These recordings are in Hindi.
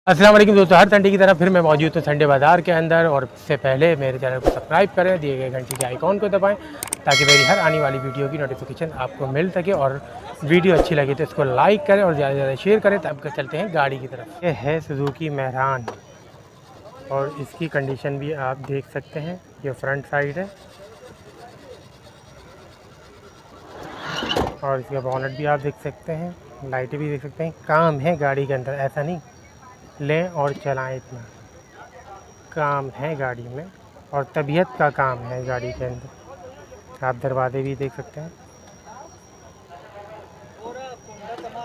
अस्सलाम वालेकुम दोस्तों, हर संडे की तरह फिर मैं मौजूद हूँ संडे बाज़ार के अंदर। और इससे पहले मेरे चैनल को सब्सक्राइब करें, दिए गए घंटी के आइकॉन को दबाएं ताकि मेरी हर आने वाली वीडियो की नोटिफिकेशन आपको मिल सके। और वीडियो अच्छी लगे तो इसको लाइक करें और ज़्यादा से ज़्यादा शेयर करें। तब चलते हैं गाड़ी की तरफ। ये है सुजुकी मेहरान और इसकी कंडीशन भी आप देख सकते हैं। ये फ्रंट साइड है और इसका बोनट भी आप देख सकते हैं, लाइटें भी देख सकते हैं। काम है गाड़ी के अंदर, ऐसा नहीं लें और चलाएं, इतना काम है गाड़ी में और तबीयत का काम है गाड़ी के अंदर। आप दरवाजे भी देख सकते हैं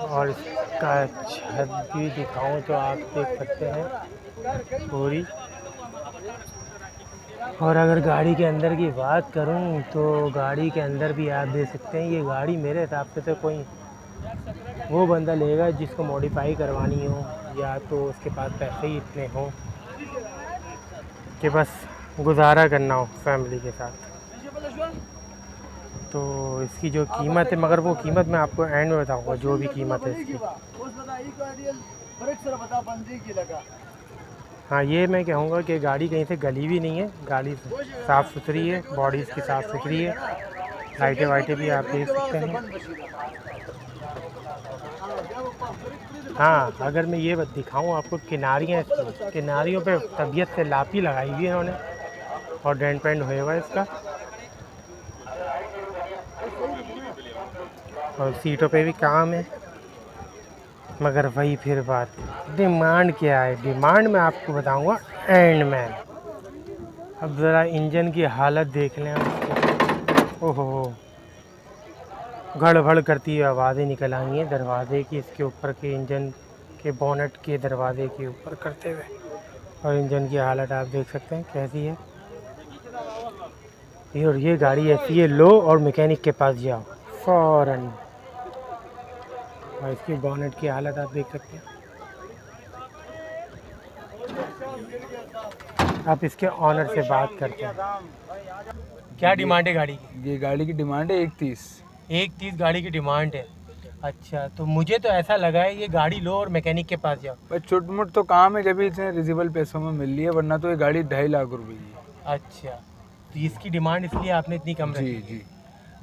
और इसका छत भी दिखाऊं तो आप देख सकते हैं पूरी। और अगर गाड़ी के अंदर की बात करूं तो गाड़ी के अंदर भी आप देख सकते हैं। ये गाड़ी मेरे हिसाब से तो कोई वो बंदा लेगा जिसको मॉडिफाई करवानी हो, या तो उसके पास पैसे ही इतने हों कि बस गुजारा करना हो फैमिली के साथ। तो इसकी जो कीमत है, मगर वो कीमत मैं आपको एंड में बताऊंगा जो भी कीमत है इसकी। हाँ, ये मैं कहूँगा कि गाड़ी कहीं से गली भी नहीं है, गाड़ी साफ़ सुथरी है, बॉडी इसकी साफ़ सुथरी है। लाइटें वाइटें भी आप देख सकते हैं। हाँ, अगर मैं ये दिखाऊं आपको, किनारियाँ इसकी, किनारियों पे तबीयत से लापी लगाई हुई है उन्होंने और डेंट पेंट हुआ हुआ है इसका। और सीटों पे भी काम है। मगर वही फिर बात, डिमांड क्या है? डिमांड मैं आपको बताऊंगा एंड में। अब ज़रा इंजन की हालत देख लें आप। ओहो, गड़बड़ करती हुई आवाज़ें निकल आई हैं दरवाजे की, इसके ऊपर के इंजन के बोनट के दरवाजे के ऊपर करते हुए। और इंजन की हालत आप देख सकते हैं कैसी है। और ये गाड़ी ऐसी है, लो और मैकेनिक के पास जाओ फ़ौरन। और इसकी बोनट की हालत आप देख सकते हैं। आप इसके ऑनर से बात करते हैं। क्या डिमांड है गाड़ी की? ये गाड़ी की डिमांड है 130। 130 गाड़ी की डिमांड है। अच्छा, तो मुझे तो ऐसा लगा है ये गाड़ी लो और मैकेनिक के पास जाओ। बस छोट मोट तो काम है, जब इतने रिजनेबल पैसों में मिल रही है, वरना तो ये गाड़ी 2.5 लाख रुपए की है। अच्छा, तो इसकी डिमांड इसलिए आपने इतनी कम रखी? जी जी।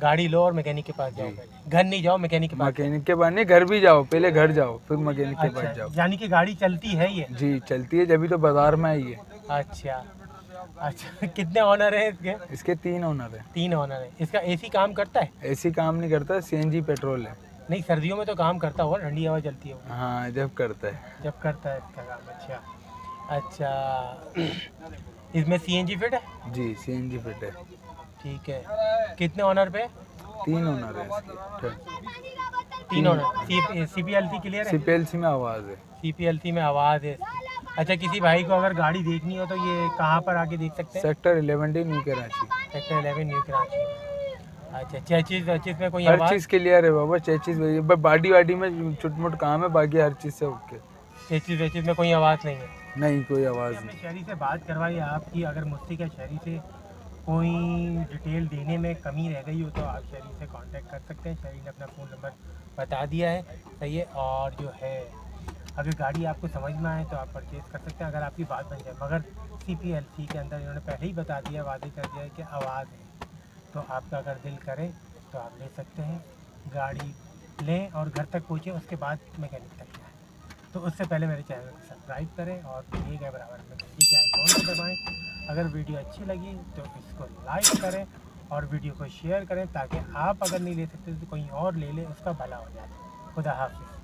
गाड़ी लो और मैकेनिक के पास जाओ, घर नहीं जाओ मैकेनिक के पास। मैकेनिक के पास नहीं, घर भी जाओ, पहले घर जाओ फिर मैकेनिक के पास जाओ। यानी कि गाड़ी चलती है ये? जी चलती है, जब तो बाजार में आई है। अच्छा अच्छा, कितने ऑनर है इसके? इसके 3 ओनर है। 3 ऑनर है। इसका एसी काम करता है? एसी काम नहीं करता, सीएनजी पेट्रोल है। नहीं, सर्दियों में तो काम करता होगा, ठंडी हवा चलती है। हाँ, जब करता है। जब करता है इसका काम। अच्छा अच्छा, इसमें सीएनजी फिट है? जी सीएनजी फिट है। ठीक है। कितने ऑनर पे? 3 ओनर है इसके। 3 ऑनर। सीपीएलसी क्लियर है? सीपीएलसी में आवाज़ है। सीपीएलसी में आवाज़ है। अच्छा, किसी भाई को अगर गाड़ी देखनी हो तो ये कहाँ पर आके देख सकते हैं? Sector 11D new Karachi. Sector 11 new Karachi. अच्छा, चेचिस में कोई हर आवाज़? चीज़ क्लियर है बाबा, चेचिस बॉडी वाडी में छोट मोट काम है, बाकी हर चीज़ से ओके। चेचिस में कोई आवाज़ नहीं है? नहीं, कोई आवाज़ नहीं। शहरी से बात करवाइए आपकी। अगर मुझसे क्या शहरी से कोई डिटेल देने में कमी रह गई हो तो आप शहरी से कांटेक्ट कर सकते हैं। शहरी ने अपना फ़ोन नंबर बता दिया है, सही है। और जो है, अगर गाड़ी आपको समझ में आए तो आप परचेज़ कर सकते हैं, अगर आपकी बात बन जाए। मगर सीपीएलसी के अंदर इन्होंने पहले ही बता दिया, वादे कर दिया है कि आवाज़ है। तो आपका अगर दिल करे तो आप ले सकते हैं, गाड़ी लें और घर तक पहुँचें, उसके बाद मैकेनिक तक जाएँ। तो उससे पहले मेरे चैनल को सब्सक्राइब करें और दिए गए बराबर में घंटी के आइकॉन को दबाएं। अगर वीडियो अच्छी लगी तो इसको लाइक करें और वीडियो को शेयर करें ताकि आप अगर नहीं ले सकते तो कोई और ले ले, उसका भला हो जाए। खुदा हाफिज़।